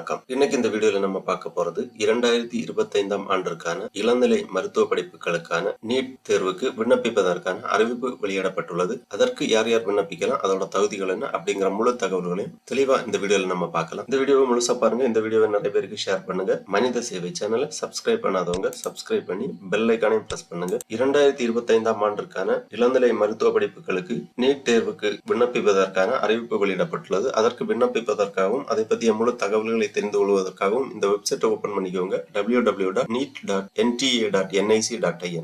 வணக்கம். இன்னைக்கு இந்த வீடியோல நம்ம பார்க்க போறது 2025ஆம் ஆண்டிற்கான இளநிலை மருத்துவ படிப்புகளுக்கான நீட் தேர்வுக்கு விண்ணப்பிப்பதற்கான அறிவிப்பு வெளியிடப்பட்டுள்ளது. அதற்கு யார் யார் விண்ணப்பிக்கலாம், அதோட தகுதிகள் என்ன அப்படிங்கிற முழு தகவல்களையும் தெளிவா இந்த வீடியோல நம்ம பார்க்கலாம். இந்த வீடியோவை முழுசா பாருங்க. இந்த வீடியோவை நிறைய பேருக்கு ஷேர் பண்ணுங்க. மனித சேவை சேனலை சப்ஸ்கிரைப் பண்ணாதவங்க சப்ஸ்கிரைப் பண்ணி பெல் ஐகானையும் பிரஸ் பண்ணுங்க. 2025ஆம் ஆண்டிற்கான இளநிலை மருத்துவ படிப்புகளுக்கு நீட் தேர்வுக்கு விண்ணப்பிப்பதற்கான அறிவிப்பு வெளியிடப்பட்டுள்ளது. அதற்கு விண்ணப்பிப்பதற்காகவும் அதை பற்றிய முழு தகவல்களை தெரிந்து கொள்வதற்காகவும் இந்த வெப்சைட்டை ஓபன் பண்ணிக்கோங்க. www.neet.nic.in.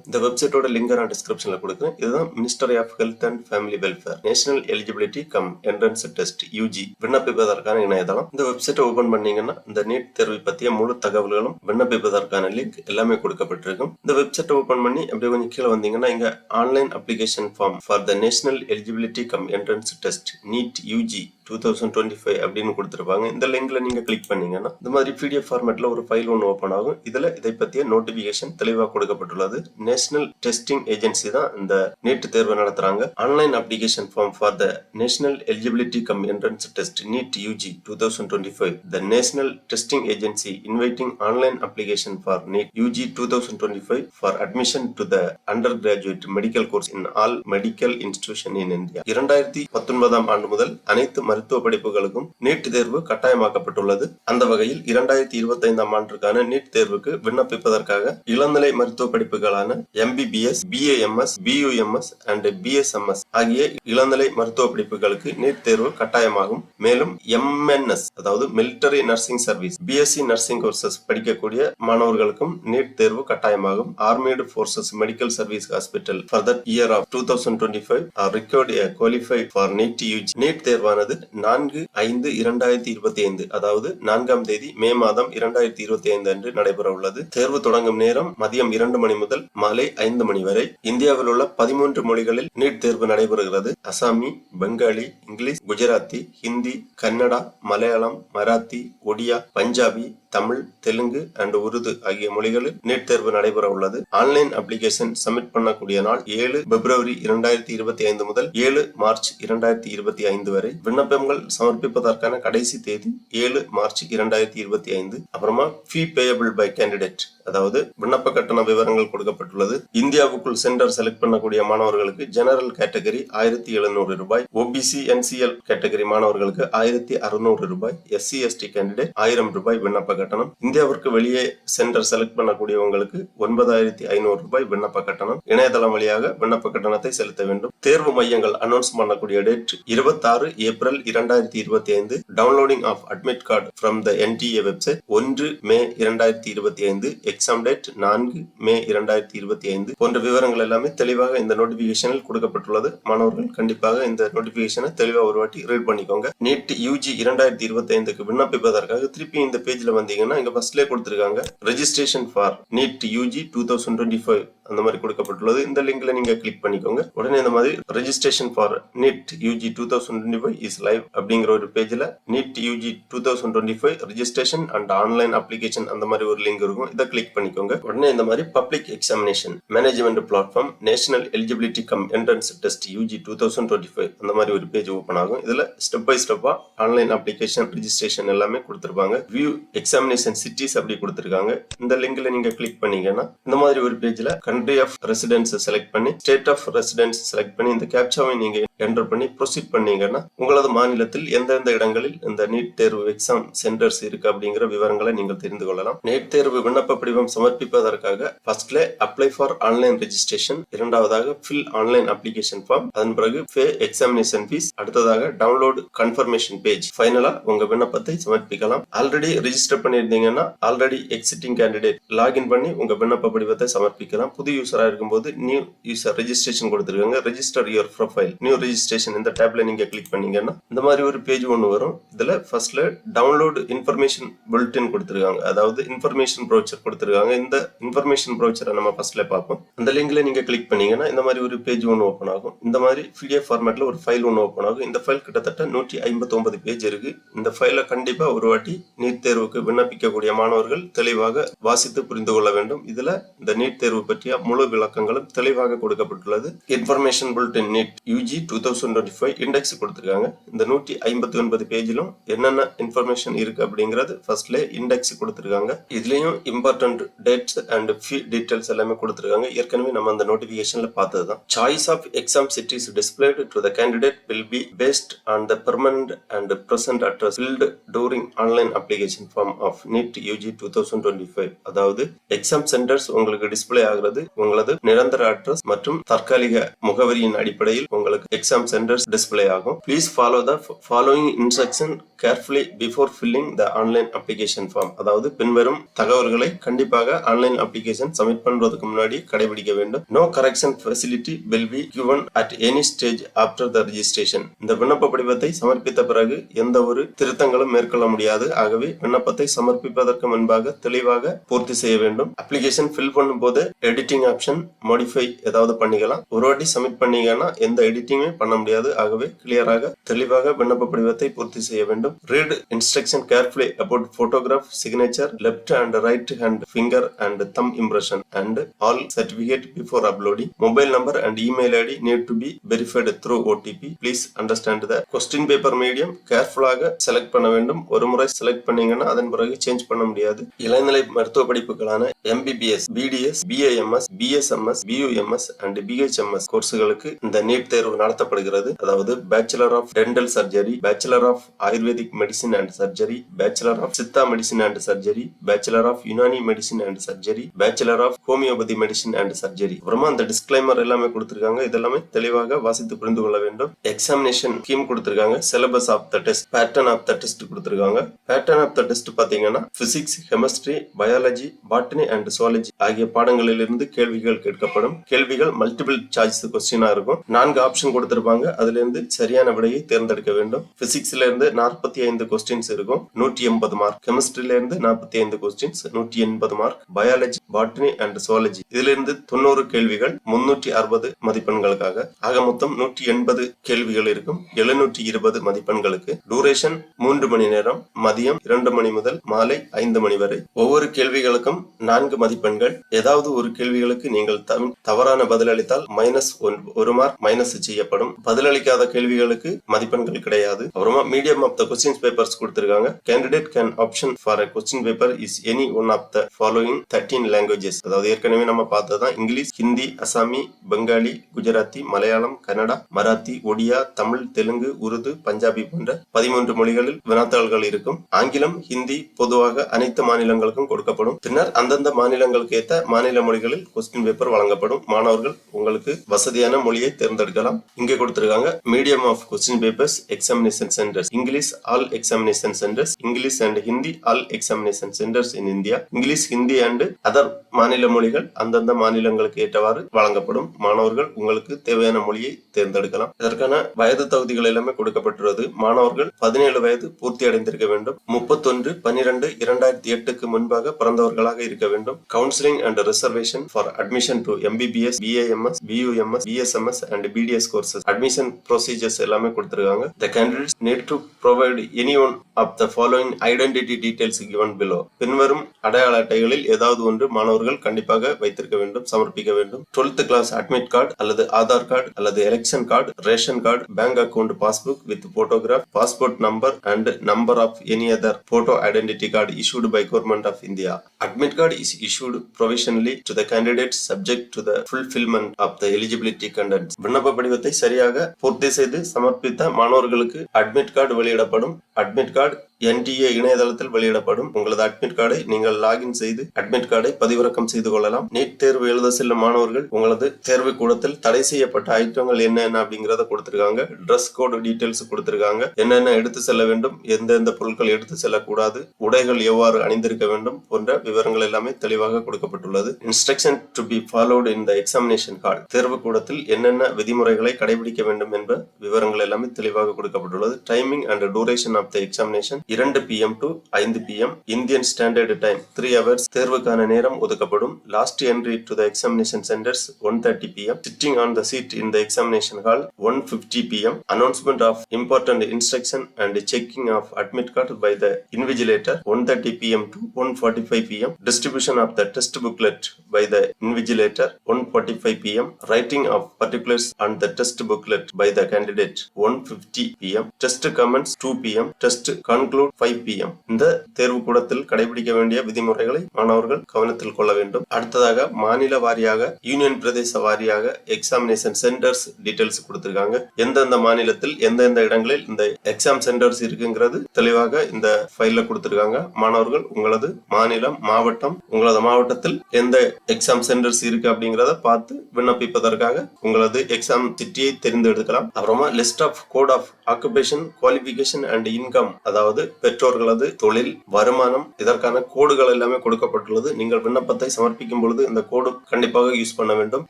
இந்த வெப்சைட்டோட லிங்க் நான் டிஸ்கிரிப்ஷன்ல கொடுக்குறேன். இதுதான் ministry of health and family welfare national eligibility cum entrance test UG விண்ணப்பிப்பதற்கான இணையதளம். இந்த வெப்சைட்டை ஓபன் பண்ணீங்கன்னா இந்த நீட் தேர்வை பற்றிய முழு தகவல்களும் விண்ணப்பிப்பதற்கான லிங்க் எல்லாமே கொடுக்கப்பட்டிருக்கும். இந்த வெப்சைட்டை ஓபன் பண்ணி அப்படியே கொஞ்சம் கீழே வந்தீங்கன்னா இங்க online application form for the national eligibility cum entrance test NEET UG 2025 அப்படின்னு கொடுத்துருப்பாங்க. இந்த லிங்க்ல நீங்க கிளிக் பண்ணீங்கன்னா இந்த மாதிரி PDF ஃபார்மேட்ல ஒரு ஃபைல் ஒன்று ஓபன் ஆகும். இதுல இதை பற்றிய நோட்டிபிகேஷன் தெளிவாக கொடுக்கப்பட்டுள்ளது. நேஷனல் டெஸ்டிங் ஏஜென்சி தான் இந்த நீட் தேர்வு நடத்துறாங்க. Online application form for the national eligibility cum entrance test NEET UG 2025. The national testing agency inviting online application for NEET UG 2025 for admission to the undergraduate medical course in all medical institution in India. 2019ஆம் ஆண்டு முதல் அனைத்து மருத்துவ படிப்புகளுக்கும் NEET தேர்வு கட்டாயமாக்கப்பட்டுள்ளது. அந்த வகையில் 2025ஆம் ஆண்டிற்கான நீட் தேர்வுக்கு விண்ணப்பிப்பதற்காக இளநிலை மருத்துவ படிப்புகளான MBBS, BAMS, BUMS and BSMS ஆகிய இளநிலை மருத்துவ படிப்புகளுக்கு நீட் தேர்வு கட்டாயமாகும். மேலும் MNS அதாவது military nursing service, BSc nursing courses படிக்கக்கூடிய மாணவர்களுக்கும் நீட் தேர்வு கட்டாயமாகும். Armed forces medical service hospital for that year of 2025 are required a qualified for NEET UG. NEET தேர்வானது 4/5/2025 அதாவது 4ஆம் தேதி மே மாதம் 2025 அன்று நடைபெற உள்ளது. தேர்வு தொடங்கும் நேரம் மதியம் 2 மணி முதல் மாலை 5 மணி வரை. இந்தியாவில் உள்ள 13 மொழிகளில் நீட் தேர்வு நடைபெறுகிறது. அசாமி, பெங்காலி, இங்கிலீஷ், குஜராத்தி, ஹிந்தி, கன்னடா, மலையாளம், மராத்தி, ஒடியா, பஞ்சாபி, தமிழ், தெலுங்கு அண்ட் உருது ஆகிய மொழிகளில் நீட் தேர்வு நடைபெற உள்ளது. ஆன்லைன் அப்ளிகேஷன் சப்மிட் பண்ணக்கூடிய நாள் 7 பிப்ரவரி 2025 முதல் 7 மார்ச் 2025 வரை. விண்ணப்பங்கள் சமர்ப்பிப்பதற்கான கடைசி தேதி 7 மார்ச் 2025. அப்புறமா ஃபீ பேயபிள் பை கேண்டிடேட் அதாவது விண்ணப்ப கட்டண விவரங்கள் கொடுக்கப்பட்டுள்ளது. இந்தியாவுக்குள் சென்டர் செலக்ட் பண்ணக்கூடிய மாணவர்களுக்கு ஜெனரல் கேட்டகரி 1700 ரூபாய், OBC NCL கேட்டகரி மாணவர்களுக்கு 1600 ரூபாய், SC ST கேண்டிடேட் 1000 ரூபாய் விண்ணப்ப கட்டணம். இந்தியாவிற்கு வெளியே சென்டர் செலக்ட் பண்ணக்கூடியவங்களுக்கு 9500 ரூபாய் விண்ணப்ப கட்டணம். இணையதளம் வழியாக விண்ணப்ப கட்டணத்தை செலுத்த வேண்டும். தேர்வு மையங்கள் அனௌன்ஸ் பண்ணக்கூடிய date 26 April 2025. Downloading of admit card from the NTA website 1 May 2025. Exam date 4 May 2025 போன்ற விவரங்கள் எல்லாமே தெளிவாக இந்த நோட்டிபிகேஷனில் கொடுக்கப்பட்டுள்ளது. மாணவர்கள் கண்டிப்பாக இந்த நோட்டிபிகேஷனை தெளிவாக ஒரு வாட்டி ரீட் பண்ணிக்கோங்க. நீட் யூஜி 2025க்கு விண்ணப்பிப்பதற்காக திருப்பி இந்த பேஜ்ல வந்தீங்கன்னா இங்க ஃபர்ஸ்ட்லேயே கொடுத்திருக்காங்க ரெஜிஸ்ட்ரேஷன் ஃபார் நீட் யூஜி 2025 அந்த மாதிரி கொடுக்கப்பட்டுள்ளது. இந்த லிங்க்ல நீங்க கிளிக் பண்ணிக்கோங்க. உடனே இந்த மாதிரி registration for NEET UG 2025 is live அப்படிங்கிற ஒரு பேஜ்ல NEET UG 2025 registration and online application அந்த மாதிரி ஒரு லிங்க் இருக்கும். இதை கிளிக் பண்ணிக்கோங்க. உடனே இந்த மாதிரி public examination management platform national eligibility cum entrance test UG 2025 அந்த மாதிரி ஒரு பேஜ் ஓபன் ஆகும். இதுல ஸ்டெப் பை ஸ்டெப்பா ஆன்லைன் அப்ளிகேஷன் ரெஜிஸ்ட்ரேஷன் எல்லாமே கொடுத்திருப்பாங்க. வியூ எக்ஸாமினேஷன் சிட்டிஸ் அப்படி கொடுத்திருக்காங்க. இந்த லிங்க்ல நீங்க கிளிக் பண்ணீங்கன்னா இந்த மாதிரி ஒரு பேஜ்ல கண்ட்ரி ஆஃப் ரெசிடென்ஸ் செலக்ட் பண்ணி ஸ்டேட் ஆஃப் ரெசிடென்ஸ் செலக்ட் பண்ணி இந்த கேப்சாவை நீங்க என்டர் பண்ணி ப்ரொசீட் பண்ணீங்கன்னா உங்களது மாநிலத்தில் எந்தெந்த இடங்களில் இந்த நீட் தேர்வு எக்ஸாம் சென்டர்ஸ் இருக்கு அப்படிங்கிற விவரங்களை நீங்கள் தெரிந்து கொள்ளலாம். நீட் தேர்வு விண்ணப்ப படிவம் சமர்ப்பிப்பதற்காக ஃபர்ஸ்ட்ல அப்ளை ஃபார் ஆன்லைன் ரெஜிஸ்ட்ரேஷன், இரண்டாவதாக ஃபில் ஆன்லைன் அப்ளிகேஷன் ஃபார்ம், அதன் பிறகு பே எக்ஸாமினேஷன் ஃபீஸ், அடுத்ததாக டவுன்லோட் கன்ஃபர்மேஷன் பேஜ். ஃபைனலா உங்க விண்ணப்பத்தை சமர்ப்பிக்கலாம். ஆல்ரெடி ரெஜிஸ்டர் பண்ணியிருந்தீங்கன்னா ஆல்ரெடி எக்ஸிட்டிங் கேண்டிடேட் லாகின் பண்ணி உங்க விண்ணப்ப படிவத்தை சமர்ப்பிக்கலாம். புது யூசரா இருக்கும்போது நியூ யூசர் ரெஜிஸ்ட்ரேஷன் கொடுத்திருக்காங்க. Register your profile new registration இந்த டேப்ல நீங்க கிளிக் பண்ணீங்கன்னா இந்த மாதிரி ஒரு பேஜ் ஒன்று வரும். இதுல ஃபர்ஸ்ட்ல டவுன்லோட் இன்ஃபர்மேஷன் புல்லட்டின் கொடுத்திருக்காங்க, அதாவது இன்ஃபர்மேஷன் ப்ரௌச்சர் கொடுத்திருக்காங்க. இந்த இன்ஃபர்மேஷன் ப்ரௌச்சரை நம்ம ஃபர்ஸ்ட்ல பார்ப்போம். அந்த லிங்க்ல நீங்க கிளிக் பண்ணீங்கன்னா இந்த மாதிரி ஒரு பேஜ் ஒன்று ஓபன் ஆகும். இந்த மாதிரி PDF ஃபார்மேட்ல ஒரு ஃபைல் ஒன்று ஓபன் ஆகும். இந்த ஃபைல் கிட்டத்தட்ட 159 பேஜ் இருக்கு. இந்த ஃபைலை கண்டிப்பா ஒரு வாட்டி நீட் தேர்வுக்கு விண்ணப்பிக்கக்கூடிய மாணவர்கள் தெளிவாக வாசித்து புரிந்து கொள்ள வேண்டும். இதுல இந்த நீட் தேர்வு பற்றிய முழு விளக்கங்களும் தெளிவாக கொடுக்கப்பட்டுள்ளது. Information bulletin NEET UG 2025 index கொடுத்திருக்காங்க. இந்த 159 பேஜிலும் என்னென்ன இன்ஃபர்மேஷன் இருக்கு அப்படிங்கிறது ஃபர்ஸ்ட்ல இண்டெக்ஸ் கொடுத்திருக்காங்க. இதுலயும் important dates and fee details எல்லாமே கொடுத்திருக்காங்க. ஏற்கனவே நம்ம அந்த நோட்டிபிகேஷன்ல பார்த்ததுதான். Choice of exam cities displayed to the candidate will be based on the permanent and present address filled during online application form of NEET UG 2025. அதாவது எக்ஸாம் சென்டர்ஸ் உங்களுக்கு display ஆகிறது உங்களது நிரந்தர அட்ரஸ் மற்றும் தற்காலிக முகவரியின் அடிப்படையில் உங்களுக்கு எக்ஸாம் சென்டர்ஸ் டிஸ்ப்ளே ஆகும். Please follow the following instruction carefully before filling the online application form. அதாவது பின்வரும் தகவல்களை கண்டிப்பாக ஆன்லைன் அப்ளிகேஷன் சப்மிட் பண்றதுக்கு முன்னாடி கடைபிடிக்க வேண்டும். No correction facility will be given at any stage after the registration. இந்த விண்ணப்ப படிவத்தை சமர்ப்பித்த பிறகு எந்த ஒரு திருத்தங்களும் மேற்கொள்ள முடியாது. ஆகவே விண்ணப்பத்தை சமர்ப்பிப்பதற்கு முன்பாக தெளிவாக பூர்த்தி செய்ய வேண்டும். அப்ளிகேஷன் ஃபில் பண்ணும் போது எடிட்டிங் ஆப்ஷன் மாடிஃபை ஏதாவது பண்ணிக்கலாம். ஒரு வாட்டி சப்மிட் பண்ணீங்கன்னா எந்த எடிட்டிங்குமே பண்ண முடியாது. ஆகவே கிளியராக தெளிவாக விண்ணப்ப படிவத்தை பூர்த்தி செய்ய வேண்டும். Read instruction carefully about photograph, signature, left and right hand finger and thumb impression and all certificate before uploading. Mobile number and email ID need to be verified through OTP. Please understand the question paper medium கேர்ஃபுல்லாக select பண்ண வேண்டும். ஒரு முறை select பண்ணீங்கன்னா அதன் பிறகு change பண்ண முடியாது. இளநிலை மருத்துவ படிப்புகளான MBBS, BDS, BAMS, BSMS, BUMS and BHMS கோர்ஸ்களுக்கு இந்த நீட் தேர்வு நடத்தப்படுகிறது. அதாவது bachelor of dental surgery, bachelor of Ayurvedic medicine and surgery, bachelor of Siddha medicine and surgery, bachelor of Unani medicine and surgery, bachelor of homeopathy medicine and surgery. அப்புறமா அந்த disclaimer எல்லாமே கொடுத்திருக்காங்க. இதெல்லாமே தெளிவாக வாசித்து புரிந்து கொள்ள வேண்டும். எக்ஸாமினேஷன் ஸ்கீம் கொடுத்திருக்காங்க. Syllabus of the test, pattern of the test கொடுத்திருக்காங்க. பேட்டர்ன் ஆஃப் த டெஸ்ட் பாத்தீங்கன்னா physics, chemistry, biology, botany and zoology ஆகிய பாடங்களிலிருந்து கேள்விகள் கேட்கப்படும். கேள்விகள் மல்டிபிள் சாய்ஸ் கொஸ்டினா இருக்கும். 4 ஆப்ஷன் கொடுத்திருப்பாங்க. அதுல இருந்து சரியான விடையை தேர்ந்தெடுக்க வேண்டும். பிசிக்ஸ்ல இருந்து 45 கொஸ்டின்ஸ் இருக்கும், 180 மார்க். கெமிஸ்ட்ரியில இருந்து 45 questions, 180 mark. Biology, botany and zoology இதுல இருந்து 90 கேள்விகள், 360 மதிப்பெண்களுக்காக. ஆக மொத்தம் 180 கேள்விகள் இருக்கும், 720 மதிப்பெண்களுக்கு. டூரேஷன் 3 மணி நேரம், மதியம் 2 மணி முதல் மாலை 5 மணி வரை. ஒவ்வொரு கேள்விகளுக்கும் 4 மதிப்பெண்கள். ஏதாவது ஒரு கேள்விகளுக்கு நீங்கள் தவறான பதிலளித்தால் -1 மார்க் மைனஸ் செய்யப்படும். பதிலளிக்காத கேள்விகளுக்கு மதிப்பெண்கள் கிடையாது. அப்புறமா medium of the question papers கொடுத்திருக்காங்க. Candidate can option for a question paper is any one of the following 13 languages. அதாவது ஏற்கனவே நம்ம பார்த்ததுதான். இங்கிலீஷ், ஹிந்தி, அசாமி, பெங்காலி, குஜராத்தி, மலையாளம், கன்னடா, மராத்தி, ஒடியா, தமிழ், தெலுங்கு, உருது, பஞ்சாபி போன்ற 13 மொழிகளில் வினாத்தாள்கள் இருக்கும். ஆங்கிலம், ஹிந்தி பொதுவாக அனைத்து மாநிலங்களுக்கும் கொடுக்கப்படும். பின்னர் அந்தந்த மாநிலங்களுக்கு ஏற்ற மாநில மொழிகளில் கொஸ்டின் பேப்பர் வழங்கப்படும். மாணவர்கள் உங்களுக்கு வசதியான மொழியை தேர்ந்தெடுக்கலாம். இங்கே கொடுத்திருக்காங்க medium of question papers examination centres. English all examination centres, English and Hindi all examination centres in India. English, Hindi and other மாநில மொழிகள் அந்தந்த மாநிலங்களுக்கு ஏற்றவாறு வழங்கப்படும். மாணவர்கள் உங்களுக்கு தேவையான மொழியை தேர்ந்தெடுக்கலாம். இதற்கான வயது தகுதிகள் எல்லாமே கொடுக்கப்பட்டுள்ளது. மாணவர்கள் 17 வயது பூர்த்தி அடைந்திருக்க வேண்டும். 31/12/2008க்கு முன்பாக பிறந்தவர்களாக இருக்க வேண்டும். Counselling and reservation for admission to MBBS, BAMS, BUMS, BSMS and BDS courses. Admission procedures எல்லாமே கொடுத்திருக்காங்க. The candidates need to provide any one of the following identity details given below. பின்வரும் அடையாள அட்டைகளில் ஏதாவது ஒன்று மாணவர்கள் கண்டிப்பாக வைத்திருக்க வேண்டும், சமர்ப்பிக்க வேண்டும். 12th கிளாஸ் அட்மிட் கார்டு அல்லது ஆதார் கார்டு அல்லது election card, ration card, bank account passbook with photograph, passport number and number of any other photo identity card issued by Government of India. Admit card is issued provisionally to the candidates subject to the fulfillment of the eligibility conditions. விண்ணப்ப படிவத்தை சரியாக பூர்த்தி செய்து சமர்ப்பித்த மாணவர்களுக்கு admit card வெளியிடப்படும். Admit card NTA இணையதளத்தில் வெளியிடப்படும். உங்களது அட்மிட் கார்டை நீங்கள் லாகின் செய்து அட்மிட் கார்டை பதிவிறக்கம் செய்து கொள்ளலாம். நீட் தேர்வு எழுத செல்லும் மாணவர்கள் உங்களது தேர்வு கூடத்தில் தடை செய்யப்பட்ட ஐட்டங்கள் என்னென்ன அப்படிங்கறத கொடுத்திருக்காங்க. ட்ரெஸ் கோடு டீடைல்ஸ் கொடுத்திருக்காங்க. என்னென்ன எடுத்து செல்ல வேண்டும், எந்தெந்த பொருட்கள் எடுத்து செல்லக்கூடாது, உடைகள் எவ்வாறு அணிந்திருக்க வேண்டும் போன்ற விவரங்கள் எல்லாமே தெளிவாக கொடுக்கப்பட்டுள்ளது. Instruction to be followed in the examination hall. தேர்வு கூடத்தில் என்னென்ன விதிமுறைகளை கடைபிடிக்க வேண்டும் என்ற விவரங்கள் எல்லாமே தெளிவாக கொடுக்கப்பட்டுள்ளது. Timing and duration of the examination. 2 PM to 5 PM Indian standard time 3 hours தேர்வுக்கான நேரம் ஒதுக்கப்படும். Last entry to the examination centres 1:30 PM. Sitting on the seat in the examination hall 1:50 PM. Announcement of important instruction and checking of admit card by the invigilator 1:30 PM to 1:45 PM. Distribution of the test booklet by the invigilator 1:45 PM. Writing of particulars on the test booklet by the candidate 1:50 PM. Test commence 2 PM. Test conclude 5 PM. இந்த தேர்வு கூடத்தில் கடைபிடிக்க வேண்டிய விதிமுறைகளை மாணவர்கள் கவனத்தில் கொள்ள வேண்டும். அடுத்ததாக மாநில வாரியாக யூனியன் பிரதேச வாரியாக எக்ஸாமினேஷன் சென்டர்ஸ் டீடைல்ஸ் கொடுத்திருக்காங்க. எந்தெந்த மாநிலத்தில் எந்தெந்த இடங்களில் இந்த எக்ஸாம் சென்டர்ஸ் இருக்குங்கிறது தெளிவாக இந்த ஃபைல்ல கொடுத்திருக்காங்க. மாணவர்கள் உங்களது மாநிலம் மாவட்டம் உங்களது மாவட்டத்தில் எந்த எக்ஸாம் சென்டர்ஸ் இருக்கு அப்படிங்கறத பார்த்து விண்ணப்பிப்பதற்காக உங்களது எக்ஸாம் சிட்டியை தெரிந்தெடுக்கலாம். அப்புறமா list of code of occupation qualification and income, அதாவது பெற்றோர்களது தொழில் வருமானம் இதற்கான கோடுகள் எல்லாமே கொடுக்கப்பட்டுள்ளது. நீங்கள் விண்ணப்பத்தை சமர்ப்பிக்கும் பொழுது இந்த கோடு கண்டிப்பாக யூஸ் பண்ண வேண்டும்.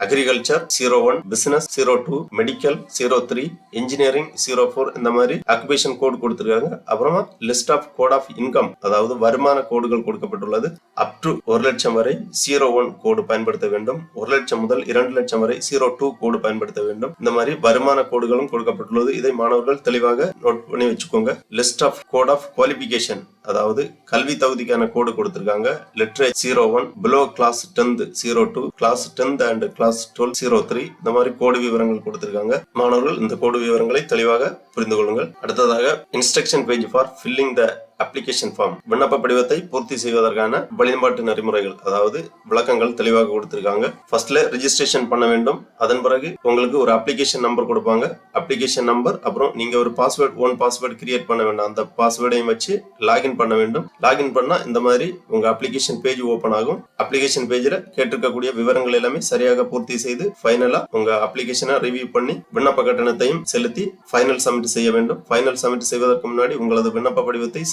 அக்ரிகல்ச்சர் 01, பிசினஸ் 02, மெடிக்கல் 03, இன்ஜினியரிங் 04 இந்த மாதிரி ஆக்குபேஷன் கோடு கொடுத்திருக்காங்க. அப்புறமா list of code of income, அதாவது வருமான கோடுகள் கொடுக்கப்பட்டுள்ளது. அப் டு 1 லட்சம் வரை 01 கோடு பயன்படுத்த வேண்டும். 1 லட்சம் முதல் 2 லட்சம் வரை 02 கோடு பயன்படுத்த வேண்டும். இந்த மாதிரி வருமான கோடுகளும் கொடுக்கப்பட்டுள்ளது. இதை மாணவர்கள் தெளிவாக நோட் பண்ணி வச்சுக்கோங்க. List of code of qualification, அதாவது கல்வி தகுதிக்கான கோடு கொடுத்திருக்காங்க. Literature 01, below class 10th 02, class 10th and class 12 03 இந்த மாதிரி கோடு விவரங்கள் கொடுத்திருக்காங்க. மாணவர்கள் இந்த கோடு விவரங்களை தெளிவாக புரிந்து கொள்ளுங்கள். அடுத்ததாக instruction page for filling the application form, விண்ணப்ப படிவத்தை பூர்த்தி செய்வதற்கான வழிபாட்டு நெறிமுறைகள், அதாவது விளக்கங்கள் தெளிவாக கொடுத்திருக்காங்க. ஃபர்ஸ்ட்ல ரெஜிஸ்ட்ரேஷன் பண்ண வேண்டும். அதன் பிறகு உங்களுக்கு ஒரு அப்ளிகேஷன் நம்பர் கொடுப்பாங்க. அப்ளிகேஷன் நம்பர், அப்புறம் நீங்க ஒரு ஓன் பாஸ்வேர்டு கிரியேட் பண்ண வேண்டும். அந்த பாஸ்வேர்டையும் வச்சு லாகின் பண்ண வேண்டும். லாகின் பண்ணா இந்த மாதிரி உங்க அப்ளிகேஷன் பேஜ் ஓபன் ஆகும். அப்ளிகேஷன் பேஜ்ல கேட்டிருக்கக்கூடிய விவரங்கள் எல்லாமே சரியாக பூர்த்தி செய்து ஃபைனலா உங்க அப்ளிகேஷனை ரிவ்யூ பண்ணி விண்ணப்ப கட்டணத்தையும் செலுத்தி ஃபைனல் சப்மிட் செய்ய வேண்டும். ஃபைனல் சப்மிட் செய்வதற்கு முன்னாடி உங்களது விண்ணப்ப படிவத்தை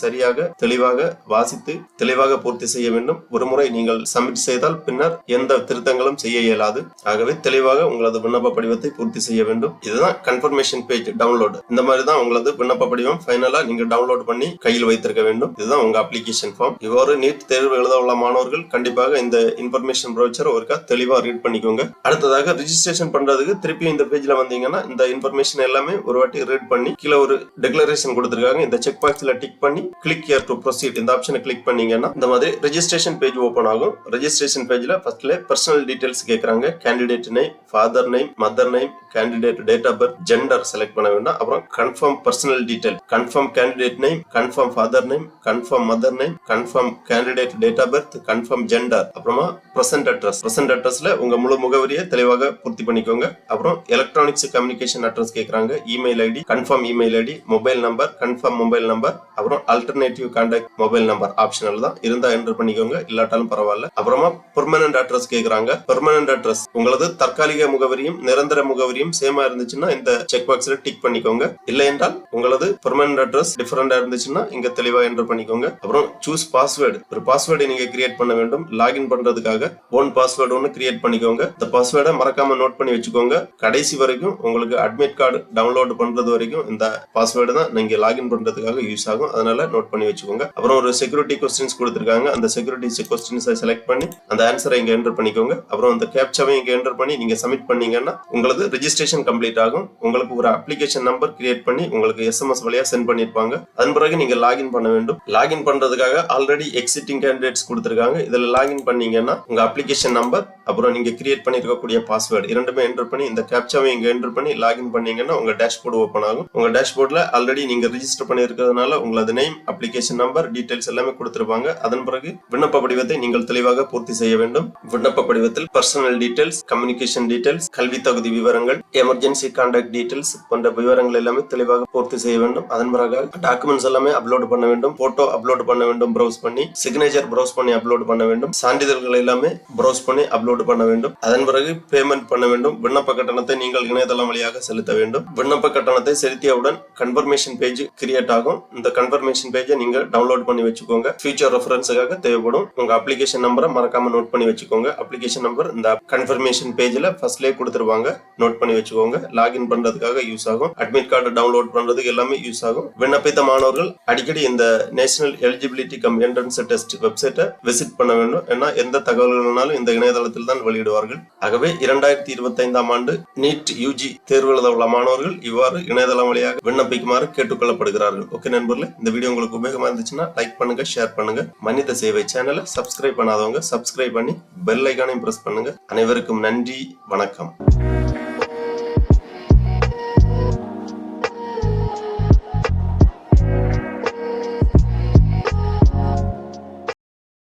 தெளிவாக வாசித்து தெளிவாக பூர்த்தி செய்ய வேண்டும். ஒருமுறை நீங்கள் சப்மிட் செய்தால் பின்னர் எந்த திருத்தங்களும் செய்ய இயலாது. ஆகவே தெளிவாக உங்களது விண்ணப்ப படிவத்தை பூர்த்தி செய்ய வேண்டும். இதுதான் கன்ஃபர்மேஷன் பேஜ் டவுன்லோடு. இந்த மாதிரி தான் உங்களது விண்ணப்ப படிவம் ஃபைனலா நீங்க டவுன்லோட் பண்ணி கையில் வைத்திருக்க வேண்டும். இதுதான் உங்க அப்ளிகேஷன் ஃபார்ம். இவ்வாறு நீட் தேர்வு எழுத உள்ள மாணவர்கள் கண்டிப்பாக இந்த இன்ஃபர்மேஷன் ப்ரௌச்சர் ஒருக்கா தெளிவா ரீட் பண்ணிக்கோங்க. அடுத்ததாக ரெஜிஸ்ட்ரேஷன் பண்றதுக்கு திருப்பி இந்த பேஜ்ல வந்தீங்கன்னா இந்த இன்ஃபர்மேஷன் எல்லாமே ஒரு வாட்டி ரீட் பண்ணி கீழே ஒரு டிக்ளரேஷன் கொடுத்திருக்காங்க. இந்த செக் பாக்ஸ்ல டிக் பண்ணி கிளிக் here to proceed இந்த ஆப்ஷனை கிளிக் பண்ணீங்கன்னா இந்த மாதிரி ரெஜிஸ்ட்ரேஷன் பேஜ் ஓபன் ஆகும். ரெஜிஸ்ட்ரேஷன் பேஜ்ல ஃபர்ஸ்ட்ல பர்சனல் டீடைல்ஸ் கேக்குறாங்க. Candidate name, father name, mother name, candidate date of birth, gender select பண்ண வேண்டாம். அப்புறம் confirm personal detail, confirm candidate name, confirm father name, confirm mother name, confirm candidate date of birth, confirm gender. அப்புறமா present அட்ரஸ்ல உங்க முழு முகவரியை தெளிவாக பூர்த்தி பண்ணிக்கோங்க. அப்புறம் எலக்ட்ரானிக்ஸ் கம்யூனிகேஷன் அட்ரஸ் கேக்குறாங்க. Email ID, confirm email ID, mobile number, confirm mobile number, அப்புறம் alternative contact mobile number optional தான். இருந்தா என்டர் பண்ணிக்கோங்க, இல்லாட்டாலும் பரவாயில்ல. அப்புறமா பெர்மனன்ட் அட்ரஸ் கேக்குறாங்க. பெர்மனன்ட் அட்ரஸ் உங்களது தற்காலிக முகவரியும் நிரந்தர முகவரியும் சேமா இருந்துச்சுன்னா இந்த செக் பாக்ஸ்ல டிக் பண்ணிக்கோங்க. இல்லை என்றால் உங்களது பெர்மனன்ட் அட்ரஸ் டிஃபரெண்டா இருந்துச்சுன்னா இங்க தெளிவா என்டர் பண்ணிக்கோங்க. அப்புறம் சூஸ் பாஸ்வேர்டு, ஒரு பாஸ்வேர்டை நீங்க கிரியேட் பண்ண வேண்டும். லாகின் பண்றதுக்காக ஓன் பாஸ்வேர்டு ஒன்னு கிரியேட் பண்ணிக்கோங்க. இந்த பாஸ்வேர்டை மறக்காம நோட் பண்ணி வச்சுக்கோங்க. கடைசி வரைக்கும் உங்களுக்கு அட்மிட் கார்டு டவுன்லோட் பண்றது வரைக்கும் இந்த பாஸ்வேர்டு தான் நீங்க லாகின் பண்றதுக்காக யூஸ் ஆகும். அதனால நோட் பண்ணி வச்சுக்கோங்க. அப்புறம் ஒரு செக்யூரிட்டி கொஸ்டின்ஸ் கொடுத்திருக்காங்க. அந்த செக்யூரிட்டி கொஸ்டின்ஸை செலக்ட் பண்ணி அந்த ஆன்சரை இங்க என்டர் பண்ணிக்கோங்க. அப்புறம் அந்த கேப்சாவை இங்க என்டர் பண்ணி நீங்க சப்மிட் பண்ணீங்கன்னா உங்களுக்கு ரெஜிஸ்ட்ரேஷன் கம்ப்ளீட் ஆகும். உங்களுக்கு ஒரு அப்ளிகேஷன் நம்பர் கிரியேட் பண்ணி உங்களுக்கு SMS வழியா சென்ட் பண்ணிருப்பாங்க. அதன் பிறகு நீங்க லாகின் பண்ண வேண்டும். லாகின் பண்றதுக்காக ஆல்ரெடி எக்ஸிஸ்டிங் கேண்டிடேட்ஸ் கொடுத்திருக்காங்க. இதுல லாகின் பண்ணீங்கன்னா உங்க அப்ளிகேஷன் நம்பர் அப்புறம் நீங்க கிரியேட் பண்ணிருக்கக்கூடிய பாஸ்வேர்டு இரண்டுமே என்டர் பண்ணி இந்த கேப்சாவை இங்க என்டர் பண்ணி லாகின் பண்ணீங்கன்னா உங்க டேஷ்போர்டு ஓபன் ஆகும். உங்க டேஷ்போர்ட்ல ஆல்ரெடி நீங்க ரெஜிஸ்டர் பண்ணி இருக்கிறதுனால உங்களது நேம், அப்ளிகேஷன் நம்பர், டீடைல்ஸ் எல்லாமே கொடுத்திருப்பாங்க. அதன் பிறகு விண்ணப்ப படிவத்தை நீங்கள் தெளிவாக பூர்த்தி செய்ய வேண்டும். விண்ணப்ப படிவத்தில் பர்சனல் டீடைல்ஸ், கம்யூனிகேஷன் டீடைல்ஸ், கல்வி தகுதி விவரங்கள், எமர்ஜென்சி கான்டாக்ட் டீடைல்ஸ் போன்ற விவரங்கள் எல்லாமே தெளிவாக பூர்த்தி செய்ய வேண்டும். அதன் பிறகு டாக்குமெண்ட்ஸ் எல்லாமே அப்லோட் பண்ண வேண்டும். போட்டோ அப்லோட் பண்ண வேண்டும். ப்ரௌஸ் பண்ணி சிக்னேச்சர் ப்ரௌஸ் பண்ணி அப்லோட் பண்ண வேண்டும். சான்றிதழ்கள் எல்லாமே ப்ரௌஸ் பண்ணி அப்லோட் பண்ண வேண்டும். அதன் பிறகு பேமெண்ட் பண்ண வேண்டும். விண்ணப்ப கட்டணத்தை நீங்கள் இணையதளம் வழியாக செலுத்த வேண்டும். விண்ணப்ப கட்டணத்தை செலுத்தியவுடன் கன்ஃபர்மேஷன் பேஜ் கிரியேட் ஆகும். இந்த கன்ஃபர்மேஷன் பேஜை நீங்க டவுன்லோட் பண்ணி வச்சுக்கோங்க. ஃபியூச்சர் ரெஃபரன்ஸுக்காக தேவைப்படும். உங்க அப்ளிகேஷன் நம்பரை மறக்காம நோட் பண்ணி வச்சுக்கோங்க. அப்ளிகேஷன் நம்பர் இந்த கன்ஃபர்மேஷன் பேஜ்ல ஃபர்ஸ்ட்லேயே கொடுத்துருவாங்க. நோட் பண்ணி வச்சுக்கோங்க. லாகின் பண்றதுக்காக யூஸ் ஆகும். அட்மிட் கார்டு டவுன்லோட் பண்றதுக்கு எல்லாமே யூஸ் ஆகும். விண்ணப்பித்த மாணவர்கள் அடிக்கடி இந்த national eligibility cum entrance test வெப்சைட்டை விசிட் பண்ண வேண்டும். ஏன்னா எந்த தகவல்கள்னாலும் இந்த இணையதளத்தில் தான் வெளியிடுவார்கள். ஆகவே 2025ஆம் ஆண்டு நீட் யூஜி தேர்வு எழுத உள்ள மாணவர்கள் இவ்வாறு இணையதளம் வழியாக விண்ணப்பிக்குமாறு கேட்டுக்கொள்ளப்படுகிறார்கள். ஓகே நண்பர்களே, இந்த வீடியோ உங்களுக்கு உபயோகமா இருந்துச்சுன்னா லைக் பண்ணுங்க, ஷேர் பண்ணுங்க. மனித சேவை சேனலை சப்ஸ்கிரைப் பண்ணாதவங்க சப்ஸ்கிரைப் பண்ணி பெல் ஐகானையும் பிரஸ் பண்ணுங்க. அனைவருக்கும் நன்றி, வணக்கம்.